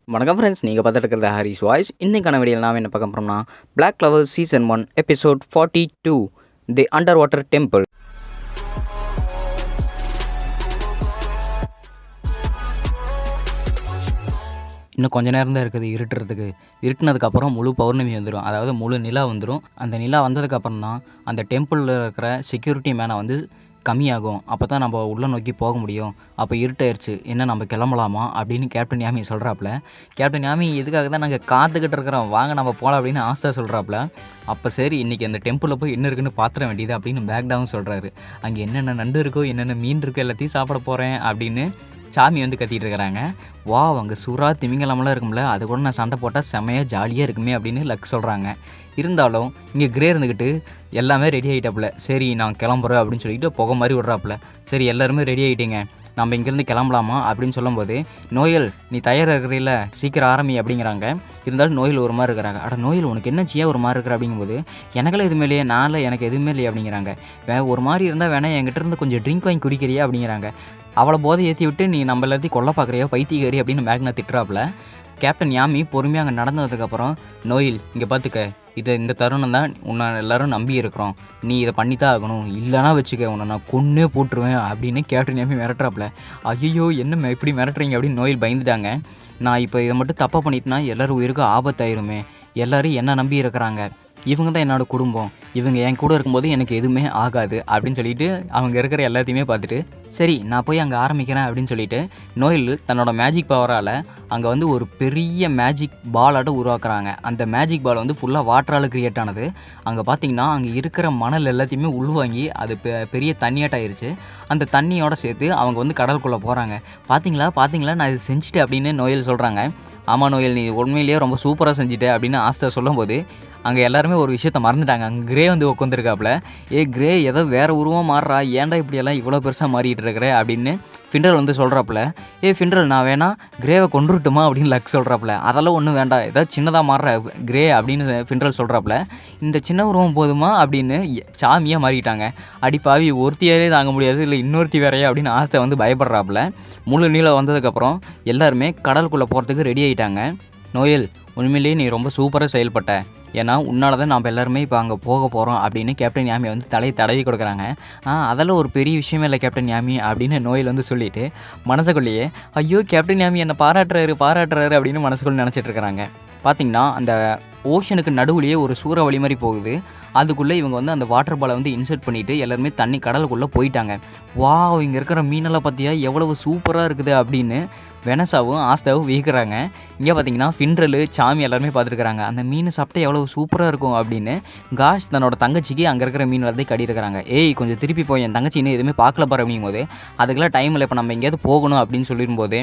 வணக்கம் ஃப்ரெண்ட்ஸ், நீங்கள் பார்த்துட்டு இருக்கிறது ஹாரிஸ் வாய்ஸ். இன்றைக்கான வீடியோவில் நாம் என்ன பார்க்க போகிறோம்னா Black Clover சீசன் 1 எபிசோட் 42 தி அண்டர் வாட்டர் டெம்பிள். இன்னும் கொஞ்ச நேரம் தான் இருக்குது இருட்டுறதுக்கு. இருட்டுனதுக்கப்புறம் முழு பௌர்ணமி வந்துடும், அதாவது முழு நிலா வந்துடும். அந்த நிலா வந்ததுக்கப்புறம் தான் அந்த டெம்பிளில் இருக்கிற செக்யூரிட்டி மேனை வந்து கம்மியாகும். அப்போ தான் நம்ம உள்ளே நோக்கி போக முடியும். அப்போ இருட்டாயிருச்சு, என்ன நம்ம கிளம்பலாமா அப்படின்னு கேப்டன் யாமி சொல்கிறாப்புல. கேப்டன் யாமி இதுக்காக தான் நாங்கள் காத்துக்கிட்டு இருக்கிறோம், வாங்க நம்ம போகலாம் அப்படின்னு ஆஸ்தா சொல்கிறாப்புல. அப்போ சரி, இன்றைக்கி அந்த டெம்பிளில் போய் என்ன இருக்குன்னு பாத்திர வேண்டியது அப்படின்னு பேக்டாவும் சொல்கிறாரு. அங்கே என்னென்ன நண்டு இருக்கோ, என்னென்ன மீன் இருக்கோ எல்லாத்தையும் சாப்பிட போகிறேன் அப்படின்னு சாமி வந்து கத்திட்டு இருக்கிறாங்க. வா, அங்கே சுறா திமிங்கலமெல்லாம் இருக்கும்ல, அது கூட நான் சண்டை போட்டால் செமையாக ஜாலியாக இருக்குமே அப்படின்னு லக் சொல்கிறாங்க. இருந்தாலும் இங்கே கிரே இருந்துக்கிட்டு எல்லாமே ரெடி ஆகிட்டாப்புல. சரி நான் கிளம்புறேன் அப்படின்னு சொல்லிட்டு புகை மாதிரி விட்றாப்புல. சரி எல்லாருமே ரெடி ஆகிட்டீங்க, நம்ம இங்கேருந்து கிளம்பலாமா அப்படின்னு சொல்லும்போது, நோயல் நீ தயாராக இருக்கிறதில்ல, சீக்கிரம் ஆரம்பி அப்படிங்கிறாங்க. இருந்தாலும் நோயல் ஒரு மாதிரி இருக்கிறாங்க. அட நோயல், உனக்கு என்ன செய்ய ஒரு மாதிரி இருக்கிற அப்படிங்கும்போது, எனக்கெல்லாம் எதுவுமே இல்லையே, நானில் எனக்கு எதுவுமே இல்லையே அப்படிங்கிறாங்க. ஒரு மாதிரி இருந்தால் வேணா என்கிட்ட இருந்து கொஞ்சம் ட்ரிங்க் வாங்கி குடிக்கிறியா அப்படிங்கிறாங்க. அவளை போதை ஏற்றி விட்டு நீ நம்ம எல்லாத்தையும் கொல்ல பார்க்குறியோ பைத்தியக்காரி அப்படின்னு மேக்னா திட்டுறாப்புல. கேப்டன் யாமி பொறுமையாக அங்கே நடந்ததுக்கப்புறம், நோயில் இங்கே பார்த்துக்க, இந்த தருணம் தான் உன்னை எல்லோரும் நம்பி இருக்கிறோம், நீ இதை பண்ணித்தான் ஆகணும், இல்லைனா வச்சுக்க உன்னை நான் கொன்னே போட்டுருவேன் அப்படின்னு கேப்டன் யாமி மிரட்டுறாப்புல. ஐயோ என்ன இப்படி மிரட்டுறீங்க அப்படின்னு நோயில் பயந்துட்டாங்க. நான் இப்போ இதை மட்டும் தப்பாக பண்ணிட்டேன்னா எல்லோரும் உயிருக்கு ஆபத்தாயிருமே, எல்லோரும் என்ன நம்பி இருக்கிறாங்க, இவங்க தான் என்னோடய குடும்பம், இவங்க என் கூட இருக்கும்போது எனக்கு எதுவுமே ஆகாது அப்படின்னு சொல்லிட்டு அவங்க இருக்கிற எல்லாத்தையுமே பார்த்துட்டு, சரி நான் போய் அங்கே ஆரம்பிக்கிறேன் அப்படின்னு சொல்லிட்டு நோயில் தன்னோட மேஜிக் பவரால் அங்கே வந்து ஒரு பெரிய மேஜிக் பாலாட்டம் உருவாக்குறாங்க. அந்த மேஜிக் பால் வந்து ஃபுல்லாக வாட்டரால் க்ரியேட் ஆனது. அங்கே பார்த்திங்கன்னா அங்கே இருக்கிற மணல் எல்லாத்தையுமே உள்வாங்கி அது பெரிய தண்ணியாட்டாயிருச்சு. அந்த தண்ணியோட சேர்த்து அவங்க வந்து கடலுக்குள்ளே போகிறாங்க. பார்த்தீங்களா நான் இது செஞ்சுட்டேன் அப்படின்னு நோயில் சொல்கிறாங்க. ஆமாம் நோயில், நீ உண்மையிலேயே ரொம்ப சூப்பராக செஞ்சுட்ட அப்படின்னு ஆஸ்தா சொல்லும்போது, அங்கே எல்லாருமே ஒரு விஷயத்த மறந்துட்டாங்க. அங்கே கிரே வந்து உட்காந்துருக்காப்புல. கிரே ஏதோ வேறு உருவம் மாறுறா, ஏன்டா இப்படியெல்லாம் இவ்வளோ பெருசாக மாறிட்டு இருக்கிற அப்படின்னு ஃபின்ரல் வந்து சொல்கிறாப்புல. ஃபின்ரல், நான் வேணா கிரேவை கொண்டுருட்டுமா அப்படின்னு லக் சொல்கிறாப்புல. அதெல்லாம் ஒன்றும் வேண்டாம், ஏதாவது சின்னதாக மாறுற கிரே அப்படின்னு ஃபின்ரல் சொல்கிறாப்புல. இந்த சின்ன உருவம் போதுமா அப்படின்னு சாமியாக மாறிட்டாங்க. அடிப்பாவி, ஒருத்தியாலே தாங்க முடியாது, இல்லை இன்னொருத்தி வேறையா அப்படின்னு ஆஸ்தை வந்து பயப்படுறாப்புல. முழு நீளம் வந்ததுக்கப்புறம் எல்லாருமே கடலுக்குள்ளே போகிறதுக்கு ரெடி ஆகிட்டாங்க. நோயல், உண்மையிலேயே நீ ரொம்ப சூப்பராக செயல்பட்ட, ஏன்னா உன்னால தான் நம்ம எல்லாருமே இப்போ அங்கே போக போகிறோம் அப்படின்னு கேப்டன் யாமி வந்து தலையை தடவி கொடுக்குறாங்க. அதெல்லாம் ஒரு பெரிய விஷயமே இல்லை கேப்டன் யாமி அப்படின்னு நோயில் வந்து சொல்லிவிட்டு மனசுக்குள்ளேயே, ஐயோ கேப்டன் யாமி என்னை பாராட்டுறாரு அப்படின்னு மனசுக்குள்ளே நினச்சிட்டு இருக்கிறாங்க. பார்த்திங்கன்னா அந்த ஓஷனுக்கு நடுவுலையே ஒரு சூறாவளி மாதிரி போகுது. அதுக்குள்ளே இவங்க வந்து அந்த வாட்டர் பாலை வந்து இன்சர்ட் பண்ணிவிட்டு எல்லாருமே தண்ணி கடலுக்குள்ளே போயிட்டாங்க. வா, இங்கே இருக்கிற மீனெல்லாம் பார்த்தியா எவ்வளவு சூப்பராக இருக்குது அப்படின்னு வெனஸாவும் ஆஸ்தாவும் வீக்கிறாங்க. இங்கே பார்த்தீங்கன்னா ஃபின்ரல் சாமி எல்லாருமே பார்த்துருக்குறாங்க. அந்த மீன் சாப்பிட்டா எவ்வளோ சூப்பராக இருக்கும் அப்படின்னு காஷ் தன்னோட தங்கச்சிக்கு அங்கே இருக்கிற மீன் எல்லாத்தையும் கட்டியிருக்கிறாங்க. கொஞ்சம் திருப்பி போய் என் தங்கச்சி இன்னும் எதுவுமே பார்க்கல பாரு அப்படிங்கும்போது, அதுக்கெல்லாம் டைம் இல்லை, இப்போ நம்ம எங்கேயாவது போகணும் அப்படின்னு சொல்லிடும்போது,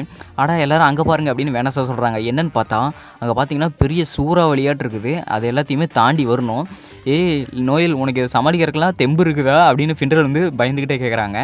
எல்லோரும் அங்கே பாருங்கள் அப்படின்னு வெனஸா சொல்கிறாங்க. என்னென்னு பார்த்தா அங்கே பார்த்தீங்கன்னா பெரிய சூறாவளியாட்டு இருக்குது, அது எல்லாத்தையுமே தாண்டி வரணும். நோயல், உனக்கு இதை சமாளிக்கிறதுக்கெல்லாம் தெம்பு இருக்குதா அப்படின்னு ஃபின்ரல் வந்து பயந்துக்கிட்டே கேட்குறாங்க.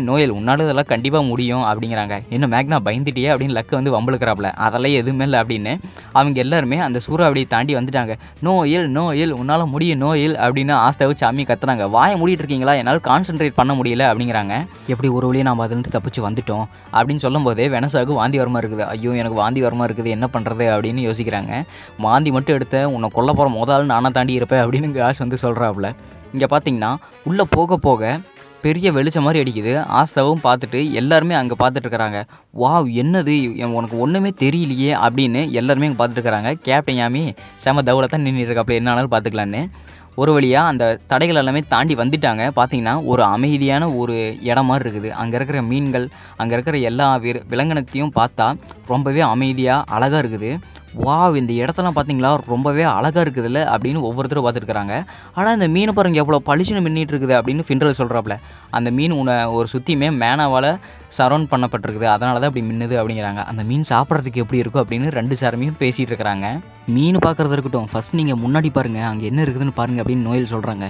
நோயல், உன்னால் இதெல்லாம் கண்டிப்பாக முடியும் அப்படிங்கிறாங்க. என்ன மேக்னா பயந்துட்டியே அப்படின்னு லக்கு வந்து வம்பளுக்கிறாப்புல. அதெல்லாம் எதுவுமே இல்லை அப்படின்னு அவங்க எல்லாருமே அந்த சூறாவளியை தாண்டி வந்துட்டாங்க. நோயல் உன்னால் முடியும் நோயல் அப்படின்னு ஆஸ்தாவை சாமி கத்துறாங்க. வாயை மூடிட்டு இருக்கீங்களா, என்னால் கான்சென்ட்ரேட் பண்ண முடியல அப்படிங்கிறாங்க. எப்படி ஒரு வழியாக நம்ம அதுலேருந்து தப்பிச்சு வந்துட்டோம் அப்படின்னு சொல்லும்போதே வெனஸாவுக்கு வாந்தி வரமா இருக்குது. ஐயோ எனக்கு வாந்தி வரமா இருக்குது, என்ன பண்ணுறது அப்படின்னு யோசிக்கிறாங்க. வாந்தி மட்டும் எடுத்த உன்னை கொல்ல போகிற முதல் நானாக தாண்டி இருப்பேன் அப்படின்னு காஷ் வந்து சொல்கிறாப்புல. இங்கே பார்த்தீங்கன்னா உள்ளே போக போக பெரிய வெளிச்சம் மாதிரி அடிக்குது. ஆஸ்தாவும் பார்த்துட்டு எல்லாருமே அங்கே பார்த்துட்டு இருக்கிறாங்க. வாவ், என்னது உனக்கு ஒன்றுமே தெரியலையே அப்படின்னு எல்லாருமே அங்கே பார்த்துட்டு இருக்கிறாங்க. கேப்டன் யாமி செம தவுல தான் நின்று இருக்காப்புல, என்ன ஆனாலும் பார்த்துக்கலான்னு. ஒரு வழியாக அந்த தடைகள் எல்லாமே தாண்டி வந்துட்டாங்க. பார்த்திங்கன்னா ஒரு அமைதியான ஒரு இடம் மாதிரி இருக்குது. அங்கே இருக்கிற மீன்கள், அங்கே இருக்கிற எல்லா விலங்கினத்தையும் பார்த்தா ரொம்பவே அமைதியாக அழகாக இருக்குது. இந்த இடத்தெல்லாம் பார்த்தீங்களா ரொம்பவே அழகாக இருக்குதுல்ல அப்படின்னு ஒவ்வொருத்தரும் பார்த்துருக்குறாங்க. ஆனால் இந்த மீனை பாருங்கள் எவ்வளோ பளிச்சுன்னு மின்னிட்டு இருக்குது அப்படின்னு ஃபின்ரல் சொல்கிறாப்புல. அந்த மீன் ஒரு சுற்றியுமே மேனாவால் சரௌண்ட் பண்ணப்பட்டிருக்குது, அதனால தான் அப்படி மின்னுது அப்படிங்கிறாங்க. அந்த மீன் சாப்பிட்றதுக்கு எப்படி இருக்கும் அப்படின்னு ரெண்டு சாரமையும் பேசிகிட்டு இருக்கிறாங்க. மீன் பார்க்குறது இருக்கட்டும், ஃபஸ்ட் நீங்கள் முன்னாடி பாருங்கள், அங்கே என்ன இருக்குதுன்னு பாருங்கள் அப்படின்னு நோயல் சொல்கிறாங்க.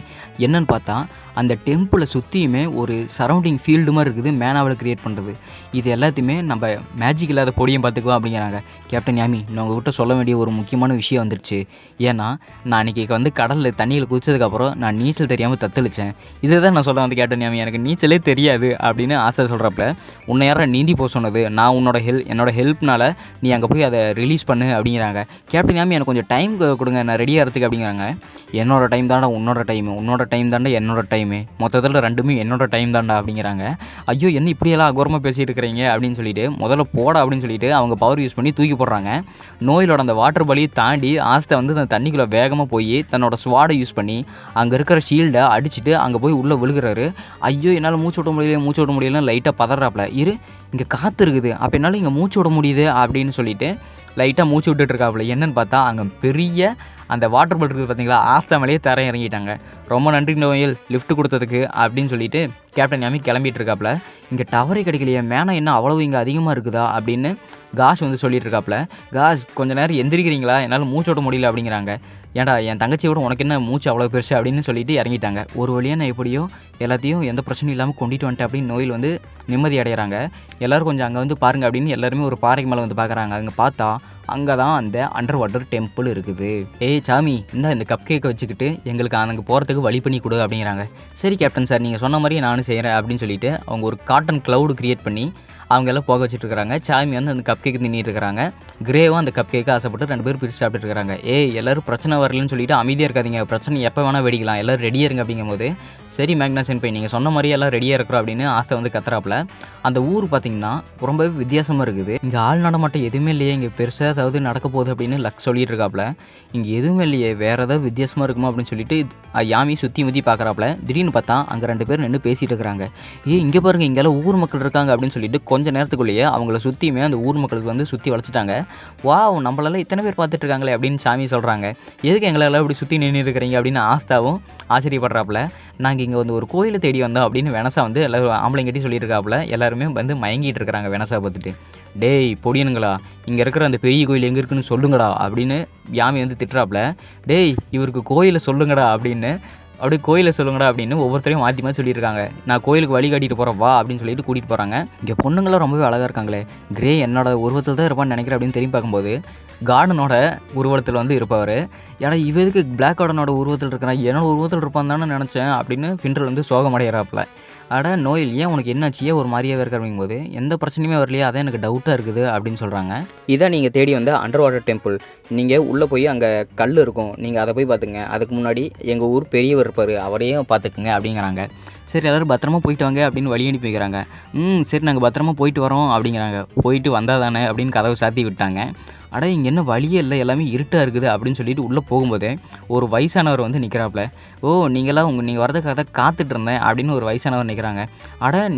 என்னன்னு பார்த்தா அந்த டெம்பிளை சுற்றியுமே ஒரு சரௌண்டிங் ஃபீல்டு மாதிரி இருக்குது மேனாவில் க்ரியேட் பண்ணுறது. இது எல்லாத்தையுமே நம்ம மேஜிக் இல்லாத பொடியும் பார்த்துக்குவோம் அப்படிங்கிறாங்க. கேப்டன் யாமி, நான் உங்கள்கிட்ட சொல்ல வேண்டிய ஒரு முக்கியமான விஷயம் வந்துருச்சு. ஏன்னா நான் அன்றைக்கி வந்து கடலில் தண்ணியில் குதிச்சதுக்கப்புறம் நான் நீச்சல் தெரியாமல் தத்தளித்தேன். இதை தான் நான் சொல்ல வந்து கேப்டன் யாமி, எனக்கு நீச்சலே தெரியாது அப்படின்னு ஆசை சொல்கிறப்ப, உன்னை யாரை நீந்தி போக சொன்னது? நான் என்னோட ஹெல்ப்னால் நீ அங்கே போய் அதை ரிலீஸ் பண்ணு அப்படிங்கிறாங்க. கேப்டன் யாமி, எனக்கு கொஞ்சம் டைம் கொடுங்க, நான் ரெடியாகிறதுக்கு அப்படிங்கிறாங்க. என்னோட டைம் தாண்டா உன்னோட டைம் தாண்டா என்னோட டைமு, மொத்தத்தில் ரெண்டுமே என்னோட டைம் தாண்டா அப்படிங்கிறாங்க. ஐயோ, என்ன இப்படியெல்லாம் அகோரமாக பேசிகிட்டு இருக்கிறீங்க அப்படின்னு சொல்லிட்டு முதல்ல போடா அப்படின்னு சொல்லிட்டு அவங்க பவர் யூஸ் பண்ணி தூக்கி போடுறாங்க. நோயிலோட அந்த வாட்டர் பலியை தாண்டி ஆஸ்தை வந்து அந்த தண்ணிக்குள்ளே வேகமாக போய் தன்னோட ஸ்வாடை யூஸ் பண்ணி அங்கே இருக்கிற ஷீல்டை அடிச்சுட்டு அங்கே போய் உள்ளே விழுகிறாரு. ஐயோ, என்னால் மூச்சு விட முடியலன்னு லைட்டாக பதறாப்புல. இங்கே காற்று இருக்குது, அப்போ என்னால் இங்கே மூச்சு விட முடியுது அப்படின்னு சொல்லிட்டு லைட்டாக மூச்சு விட்டுட்டு இருக்காப்புல. என்னன்னு பார்த்தா அங்கே பெரிய அந்த வாட்டர் பாட்டில் இருக்குது பார்த்தீங்களா, ஆஸ்தா மேலேயே தர இறங்கிட்டாங்க. ரொம்ப நன்றி நோயல், லிஃப்ட் கொடுத்ததுக்கு அப்படின்னு சொல்லிட்டு கேப்டன் யாமி கிளம்பிட்டு இருக்காப்புல. இங்கே டவரே கிடைக்கலையே, மேனா என்ன அவ்வளவு இங்கே அதிகமாக இருக்குதா அப்படின்னு காஷ் வந்து சொல்லிட்டு இருக்காப்புல. காஷ், கொஞ்சம் நேரம் எந்திரிக்கிறீங்களா, என்னால் மூச்சு விட முடியல அப்படிங்கிறாங்க. ஏன்டா என் தங்கச்சியை விட உனக்கு என்ன மூச்சு அவ்வளோ பெருசு அப்படின்னு சொல்லிட்டு இறங்கிட்டாங்க. ஒரு வழியாக நான் எப்படியோ எல்லாத்தையும் எந்த பிரச்சனையும் இல்லாமல் கொண்டுட்டு வந்துட்டேன் அப்படின்னு நோயில் வந்து நிம்மதி அடைகிறாங்க. எல்லோரும் கொஞ்சம் அங்கே வந்து பாருங்கள் அப்படின்னு எல்லாருமே ஒரு பாறைக்கு மேலே வந்து பார்க்குறாங்க. அங்கே பார்த்தா அங்கே தான் அந்த அண்டர் வாட்டர் டெம்பிள் இருக்குது. ஏய் சாமி, இந்த கப் கேக்கை வச்சுக்கிட்டு எங்களுக்கு அங்கே போகிறதுக்கு வழி பண்ணி கொடு அப்படிங்கிறாங்க. சரி கேப்டன் சார், நீங்கள் சொன்ன மாதிரி நானும் செய்கிறேன் அப்படின்னு சொல்லிட்டு அவங்க ஒரு காட்டன் க்ளவுடு க்ரியேட் பண்ணி அவங்க எல்லாம் போக வச்சுட்டு இருக்கிறாங்க. சாமி வந்து அந்த கப் கேக்கு தின்னிட்டு இருக்கிறாங்க. கிரேவும் அந்த கப் கேக்கு ஆசைப்பட்டு 2 பேரும் பிரித்து சாப்பிட்டு இருக்காங்க. எல்லோரும் பிரச்சனை வரலன்னு சொல்லிட்டு அமைதியாக இருக்காதீங்க, பிரச்சனை எப்போ வேணால் வெடிக்கலாம், எல்லோரும் ரெடியாக இருங்க அப்படிங்கும்போது, சரி மேக்னாசன் போய் நீங்கள் சொன்ன மாதிரி எல்லாம் ரெடியாக இருக்கிறோம் அப்படின்னு ஆசை வந்து கத்துறாப்புல. அந்த ஊர் பார்த்திங்கன்னா ரொம்பவே வித்தியாசமாக இருக்குது. இங்கே ஆள் நடமாட்டம் எதுவுமே இல்லையே, இங்கே பெருசாக ஏதாவது நடக்க போகுது அப்படின்னு லக் சொல்லிட்டு இருக்காப்புல. இங்கே எதுவுமே இல்லையே, வேறு ஏதாவது வித்தியாசமாக இருக்குமா அப்படின்னு சொல்லிட்டு யாமி சுற்றி முற்றி பார்க்குறாப்புல. திடீர்னு பார்த்தா அங்கே 2 பேர் நின்று பேசிகிட்டு இருக்கிறாங்க. இங்கே பாருங்கள், இங்கெல்லாம் ஊர் மக்கள் இருக்காங்க அப்படின்னு சொல்லிட்டு கொஞ்சம் நேரத்துக்குள்ளேயே அவங்கள சுற்றியுமே அந்த ஊர் மக்களுக்கு வந்து சுற்றி வளைச்சிட்டாங்க. நம்மளெல்லாம் இத்தனை பேர் பார்த்துட்டு இருக்காங்களே அப்படின்னு சாமி சொல்கிறாங்க. எதுக்கு எங்களெல்லாம் இப்படி சுற்றி நின்று இருக்கிறீங்க அப்படின்னு ஆஸ்தாவும் ஆச்சரியப்படுறாப்புல. நாங்கள் இங்கே வந்து ஒரு கோயிலை தேடி வந்தோம் அப்படின்னு வெனசா வந்து எல்லோரும் ஆம்பளைங்கட்டி சொல்லியிருக்காப்புல. எல்லாருமே வந்து மயங்கிட்டு இருக்கிறாங்க வெனசா பார்த்துட்டு. டேய் பொடியனுங்களா, இங்கே இருக்கிற அந்த பெரிய கோயில் எங்கே இருக்குன்னு சொல்லுங்கடா அப்படின்னு யாமி வந்து திட்டுறாப்புல. டேய், இவருக்கு கோயிலை சொல்லுங்கடா அப்படின்னு அப்படியே கோயிலை சொல்லுங்கடா அப்படின்னு ஒவ்வொருத்தரையும் மாற்றி மாற்றி சொல்லியிருக்காங்க. நான் கோயிலுக்கு வழி காட்டிட்டு போகிறேன் வா அப்படின்னு சொல்லிட்டு கூட்டிகிட்டு போகிறாங்க. இங்கே பொண்ணுங்களாம் ரொம்பவே அழகாக இருக்காங்களே. கிரே என்னோட உருவத்தில் தான் இருப்பான்னு நினைக்கிறேன் அப்படின்னு திரும்பி பார்க்கும்போது கார்டனோட உருவத்தில் வந்து இருப்பவர். ஏன்னா இவ எதுக்கு பிளாக் கார்டனோட உருவத்தில் இருக்கிறான், என்னோட உருவத்தில் இருப்பான் தானே நினச்சேன் அப்படின்னு ஃபின்டர் வந்து சோகமடைகிறாப்புல. நோயில் ஏன் உனக்கு என்னாச்சியே ஒரு மாதிரியாவே இருக்கிறவங்க போது எந்த பிரச்சனையுமே வரலையே, அதான் எனக்கு டவுட்டாக இருக்குது அப்படின்னு சொல்கிறாங்க. இதான் நீங்கள் தேடி வந்த அண்டர் வாட்டர் டெம்பிள். நீங்கள் உள்ளே போய் அங்கே கல் இருக்கும், நீங்கள் அதை போய் பார்த்துங்க. அதுக்கு முன்னாடி எங்கள் ஊர் பெரியவர் இருப்பார், அவரையும் பார்த்துக்குங்க அப்படிங்கிறாங்க. சரி எல்லோரும் பத்திரமா போயிட்டு வாங்க அப்படின்னு வழி அனுப்பி வைக்கிறாங்க. சரி நாங்கள் பத்திரமா போயிட்டு வரோம் அப்படிங்கிறாங்க. போயிட்டு வந்தால் தானே அப்படின்னு கதவை சாத்தி விட்டாங்க. இங்கே என்ன வழியே இல்லை, எல்லாமே இருட்டாக இருக்குது அப்படின்னு சொல்லிட்டு உள்ளே போகும்போது ஒரு வயசானவர் வந்து நிற்கிறாப்புல. நீங்கள் வரதுக்காக தான் காத்துட்டு இருந்தேன் அப்படின்னு ஒரு வயசானவர் நிற்கிறாங்க.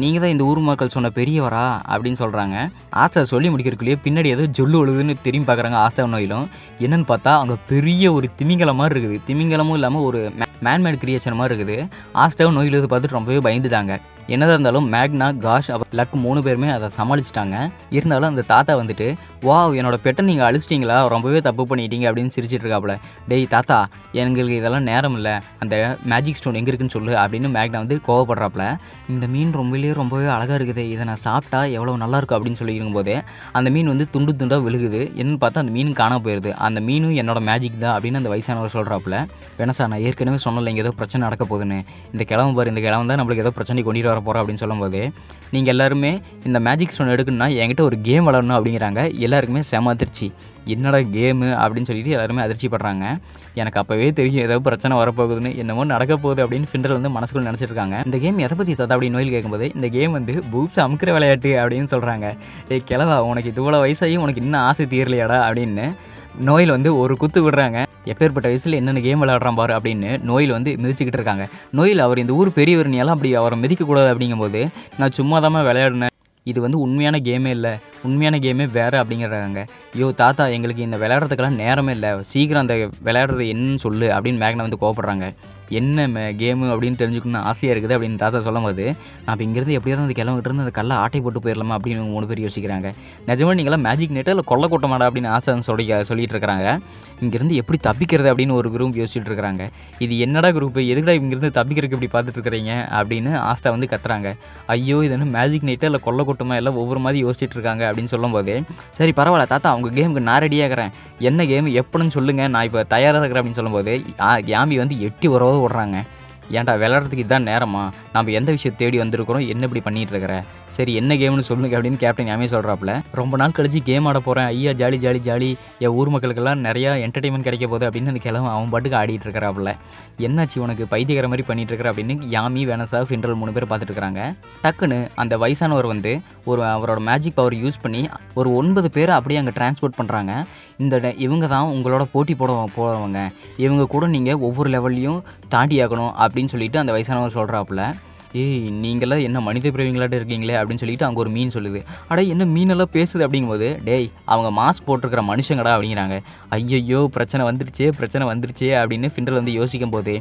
நீங்கள் தான் இந்த ஊர் மக்கள் சொன்ன பெரியவரா அப்படின்னு சொல்கிறாங்க. ஆஸ்தா சொல்லி முடிக்கிறதுக்குள்ளேயே பின்னாடி ஏதோ ஜொல்லு ஒழுகுதுன்னு திரும்பி பார்க்குறாங்க. ஆஸ்தா நோயிலும் என்னன்னு பார்த்தா அங்கே பெரிய ஒரு திமிங்கலம் மாதிரி இருக்குது. திமிங்கலமும் இல்லாமல் ஒரு மேன்மேட் கிரியேச்சர் மாதிரி இருக்குது. ஆஸ்தாவும் நோயில் பார்த்துட்டு ரொம்பவே பயந்துட்டாங்க. என்னதான் இருந்தாலும் மேக்னா, காஷ், அப்புறம் லக் 3 பேருமே அதை சமாளிச்சிட்டாங்க. இருந்தாலும் அந்த தாத்தா வந்துட்டு என்னோட பெட்டை நீங்கள் அழிச்சிட்டிங்களா, ரொம்பவே தப்பு பண்ணிட்டீங்க அப்படின்னு சிரிச்சிட்டு இருக்காப்புல. டேய் தாத்தா, எங்களுக்கு இதெல்லாம் நேரம் இல்லை, அந்த மேஜிக் ஸ்டோன் எங்கே இருக்குன்னு சொல்லு அப்படின்னு மேக்னா வந்து கோவப்படுறாப்புல. இந்த மீன் ரொம்பவே அழகாக இருக்குது, இதை நான் சாப்பிட்டா எவ்வளோ நல்லாயிருக்கும் அப்படின்னு சொல்லி இருக்கும்போதே அந்த மீன் வந்து துண்டு துண்டாக விழுகுது. என்னன்னு பார்த்தா அந்த மீன் காணாம போயிடுது. அந்த மீனும் என்னோட மேஜிக் தான் அப்படின்னு அந்த வயசானவர் சொல்கிறாப்புல. வேணா நான் ஏற்கனவே சொன்னல இங்கே ஏதோ பிரச்சனை நடக்க போகுதுன்னு, இந்த கிழமை தான் நம்மளுக்கு ஏதோ பிரச்சனை கொண்டுட்டு வர போகிறோம் அப்படின்னு சொல்லும்போது, நீங்கள் எல்லாருமே இந்த மேஜிக் ஸ்டோன் எடுக்கணும்னா என்கிட்ட ஒரு கேம் விளாடணும் அப்படிங்கிறாங்க. எல்லாருக்குமே செம அதிர்ச்சி. என்னடா கேமு அப்படின்னு சொல்லிட்டு எல்லாருமே அதிர்ச்சி படுறாங்க. எனக்கு அப்போவே தெரியும் ஏதோ பிரச்சனை வரப்போகுதுன்னு, என்னமோ நடக்க போகுது அப்படின்னு ஃபிண்டர் வந்து மனசுக்குள்ள நினச்சிருக்காங்க. இந்த கேம் எதை பற்றி தாத்தா அப்படின்னு நோயில் கேட்கும்போது, இந்த கேம் வந்து பூப்ஸ் அமுக்கிற விளையாட்டு அப்படின்னு சொல்கிறாங்க. கிழவா, உனக்கு இவ்வளோ வயசாகி உனக்கு இன்னும் ஆசை தீரலையாடா அப்படின்னு நோயில் வந்து ஒரு குத்து விடுறாங்க. எப்பேற்பட்ட வயசில் என்னென்ன கேம் விளையாடுறான் பாரு அப்படின்னு நோயில் வந்து மிதிச்சுக்கிட்டு இருக்காங்க. நோயில் அவர் இந்த ஊர் பெரியவர்னியெல்லாம் அப்படி அவரை மிதிக்கக்கூடாது அப்படிங்கும்போது, நான் சும்மா தான் விளையாடினேன், இது வந்து உண்மையான கேமே இல்லை, உண்மையான கேமே வேறு அப்படிங்கிறாங்க. ஐயோ தாத்தா எங்களுக்கு இந்த விளையாடுறதுக்கெல்லாம் நேரமே இல்லை, சீக்கிரம் அந்த விளையாடுறது என்னன்னு சொல்லு அப்படின்னு மேக்னா வந்து கோவப்படுறாங்க. என்ன கேமு அப்படின்னு தெரிஞ்சுக்கணும்னு ஆசையாக இருக்குது அப்படின்னு தாத்தா சொல்லும்போது, நான் இப்போ இங்கேருந்து எப்படியாவது அந்த கிளம்பிட்டு இருந்து அந்த கல்லை ஆட்டை போட்டு போயிடலாமா அப்படின்னு 3 பேர் யோசிக்கிறாங்க. நிஜமா நீங்களாம் மேஜிக் நெட்டா இல்லை கொல்லை கூட்டமாடா அப்படின்னு ஆசை சொல்லிட்டு இருக்கிறாங்க. இங்கேருந்து எப்படி தப்பிக்கிறது அப்படின்னு ஒரு குரூப் யோசிச்சுட்டு இருக்கிறாங்க. இது என்னடா குரூப், எதுக்குடா இங்கேருந்து தப்பிக்கிறதுக்கு இப்படி பார்த்துட்டு இருக்கிறீங்க அப்படின்னு ஆஸ்டா வந்து கத்துறாங்க. ஐயோ இது என்ன மேஜிக் நைட்டா இல்லை கொல்லை கூட்டமா எல்லாம் ஒவ்வொரு மாதிரி யோசிச்சுட்டு இருக்காங்க அப்படின்னு சொல்லும்போது, சரி பரவாயில்ல தாத்தா அவங்க கேமுக்கு நான் ரெடியாகிறேன், என்ன கேம் எப்படின்னு சொல்லுங்கள், நான் இப்போ தயாராக இருக்கிறேன் அப்படின்னு சொல்லும்போது யாமி வந்து எட்டி உறவு விடுறாங்க. ஏன்டா விளையாடுறதுக்கு இதுதான் நேரமா, நம்ம எந்த விஷயத்தை தேடி வந்திருக்கிறோம், என்ன இப்படி பண்ணிகிட்டு இருக்கிற, சரி என்ன கேம்னு சொல்லுங்க அப்படின்னு கேப்டன் யாமே சொல்கிறாப்புல. ரொம்ப நாள் கழிச்சு கேம் ஆட போகிறேன், ஐயா ஜாலி ஜாலி ஜாலி, என் ஊர் மக்களுக்கெல்லாம் நிறையா என்டர்டைன்மெண்ட் கிடைக்க போகுது அப்படின்னு அந்த கிழமை அவன் பாட்டுக்கு ஆடிட்டு இருக்கிறாப்புல. என்னாச்சு உனக்கு பைத்தியக்கிற மாதிரி பண்ணிட்டு இருக்கிற அப்படின்னு யாமி வெனசா ஃபின்ரல் 3 பேர் பார்த்துட்டு இருக்கிறாங்க. டக்குன்னு அந்த வயசானவர் வந்து அவரோட மேஜிக் பவர் யூஸ் பண்ணி ஒரு 9 பேரை அப்படியே அங்கே டிரான்ஸ்போர்ட் பண்ணுறாங்க. இவங்க தான் உங்களோட போட்டி போடுறவங்க, இவங்க கூட நீங்கள் ஒவ்வொரு லெவல்லையும் தாண்டி ஆகணும் அப்படின்னு சொல்லிட்டு அந்த வயசானவர் சொல்கிறாப்புல. ஏய் நீங்களாம் என்ன மனித பிறவிங்களாட்ட இருக்கீங்களே அப்படின்னு சொல்லிட்டு அங்கே ஒரு மீன் சொல்லுது. அட என்ன மீனெல்லாம் பேசுது அப்படிங்கும்போது, டேய் அவங்க மாஸ்க் போட்டிருக்கிற மனுஷங்கடா அப்படிங்கிறாங்க. ஐயையோ பிரச்சனை வந்துருச்சே அப்படின்னு ஃபின்ரல் வந்து யோசிக்கும் போது,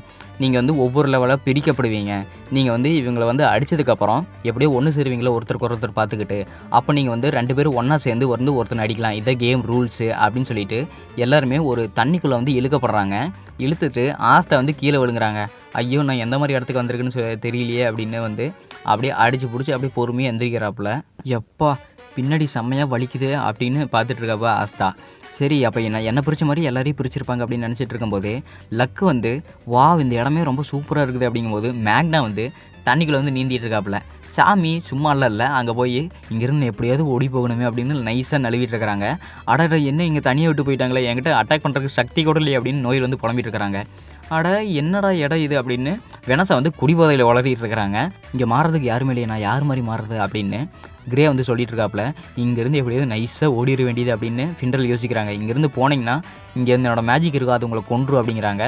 நீங்கள் வந்து ஒவ்வொரு லெவலாக பிரிக்கப்படுவீங்க, நீங்கள் வந்து இவங்களை வந்து அடித்ததுக்கப்புறம் எப்படியோ ஒன்று சேருவீங்களோ ஒருத்தருக்கு ஒருத்தர் பார்த்துக்கிட்டு, அப்போ நீங்கள் வந்து 2 பேரும் ஒன்றா சேர்ந்து ஒருத்தனை அடிக்கலாம், இதை கேம் ரூல்ஸு அப்படின்னு சொல்லிட்டு எல்லாருமே ஒரு தண்ணிக்குள்ளே வந்து இழுக்கப்படுறாங்க. இழுத்துட்டு ஆஸ்தை வந்து கீழே விழுங்குறாங்க. ஐயோ நான் எந்த மாதிரி இடத்துக்கு வந்திருக்குன்னு தெரியலையே அப்படின்னு வந்து அப்படியே அடித்து பிடிச்சி அப்படியே பொறுமையாக எந்திரிக்கிறாப்புல. எப்பா பின்னாடி செம்மையாக வலிக்குது அப்படின்னு பார்த்துட்டு இருக்காப்பா ஆஸ்தா. சரி அப்போ என்னை பிடிச்ச மாதிரி எல்லாரையும் பிரிச்சிருப்பாங்க அப்படின்னு நினச்சிட்டு இருக்கும்போது, லக்கு வந்து இந்த இடமே ரொம்ப சூப்பராக இருக்குது அப்படிங்கும்போது மேக்னா வந்து தண்ணிக்குள்ளே வந்து நீந்திட்டு இருக்காப்புல. சாமி சும்மா இல்லை அங்கே போய் இங்கேருந்து எப்படியாவது ஓடி போகணுமே அப்படின்னு நைஸாக நழுவிட்டு இருக்கிறாங்க. அட என்ன இங்கே தனியாக விட்டு போயிட்டாங்களே, என்கிட்ட அட்டாக் பண்ணுறதுக்கு சக்தி கூட இல்லையே அப்படின்னு நோயில் வந்து புலம்பிட்டு இருக்கிறாங்க. அட என்னடா இடம் இது அப்படின்னு வெனசா வந்து குடிபோதையில் வளரிட்டு இருக்கிறாங்க. இங்கே மாறுறதுக்கு யாருமே இல்லையே, நான் யார் மாதிரி மாறுறது அப்படின்னு கிரே வந்து சொல்லிட்டு இருக்காப்புல. இங்கேருந்து எப்படியாவது நைஸாக ஓடிட வேண்டியது அப்படின்னு ஃபின்ரல் யோசிக்கிறாங்க. இங்கேருந்து போனீங்கன்னா இங்கே என்னோட மேஜிக் இருக்கும், அது உங்களை கொன்றும் அப்படிங்கிறாங்க.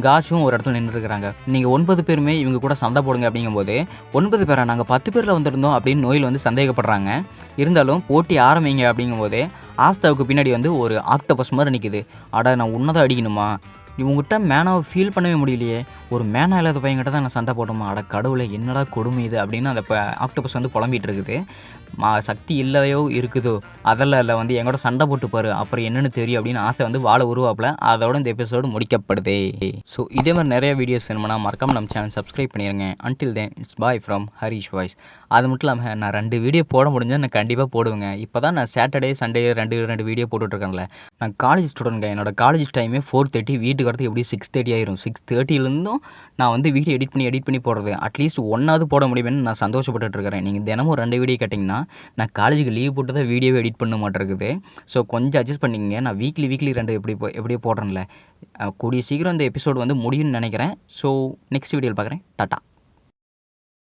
காஷும் ஒரு இடத்துல நின்றுருக்கிறாங்க. நீங்கள் 9 பேருமே இவங்க கூட சண்டை போடுங்க அப்படிங்கும்போது, 9 பேரா நாங்கள் 10 பேரில் வந்திருந்தோம் அப்படின்னு நோயில் வந்து சந்தேகப்படுறாங்க. இருந்தாலும் போட்டி ஆரம்பிங்க அப்படிங்கும்போது ஆஸ்தாவுக்கு பின்னாடி வந்து ஒரு ஆக்டோபஸ் மாதிரி நிற்குது. அட நான் உன்னதான் அடிக்கணுமா, இவங்ககிட்ட மேனாவை ஃபீல் பண்ணவே முடியலையே, ஒரு மேனா இல்லாத பையன்கிட்ட தான் நான் சண்டை போட்டோமா, அட கடவுளை என்னடா கொடுமை இது அப்படின்னு அந்த ஆக்டோபஸ் வந்து புலம்பிகிட்டு இருக்குது. சக்தி இல்லையோ இருக்குதோ அதெல்லாம் இல்லை, வந்து எங்கூட சண்டை போட்டு பாரு அப்புறம் என்னென்னு தெரியும் அப்படின்னு ஆசை வந்து வாழை உருவாப்பில். அதோட இந்த எபிசோடு முடிக்கப்படுதே. ஸோ இதே மாதிரி நிறைய வீடியோஸ் வேணும்னா மறக்காமல் நம்ம சேனல் சப்ஸ்கிரைப் பண்ணிடுங்க. Until then it's bye from Harish voice. அது மட்டும் இல்லாமல் நான் 2 வீடியோ போட முடிஞ்சால் நான் கண்டிப்பாக போடுவேங்க. இப்போ தான் நான் சாட்டர்டே சண்டே 2 வீடியோ போட்டுட்ருக்கேன்ல. நான் காலேஜ் ஸ்டூடெண்ட்ங்க, என்னோட காலேஜ் டைமே 4:30, வீட்டுக்கு வரது எப்படியும் 6:30 ஆயிரும். 6:30லேருந்தும் நான் வந்து வீடியோ எடிட் பண்ணி போடுறது, அட்லீஸ்ட் 1ஆவது போட முடியுமென்னு நான் சந்தோஷப்பட்டுட்டு இருக்கிறேன். நீங்கள் தினமும் 2 வீடியோ கேட்டிங்கன்னா நான் காலேஜுக்கு லீவ் போட்டு தான் வீடியோவே எடிட் பண்ண மாட்டேருக்குது. ஸோ கொஞ்சம் அட்ஜஸ்ட் பண்ணிக்கங்க. நான் வீக்லி 2 எப்படியோ போடுறேன்ல, கூடிய சீக்கிரம் இந்த எபிசோடு வந்து முடியும்னு நினைக்கிறேன். ஸோ நெக்ஸ்ட் வீடியோவில் பார்க்குறேன். டாட்டா.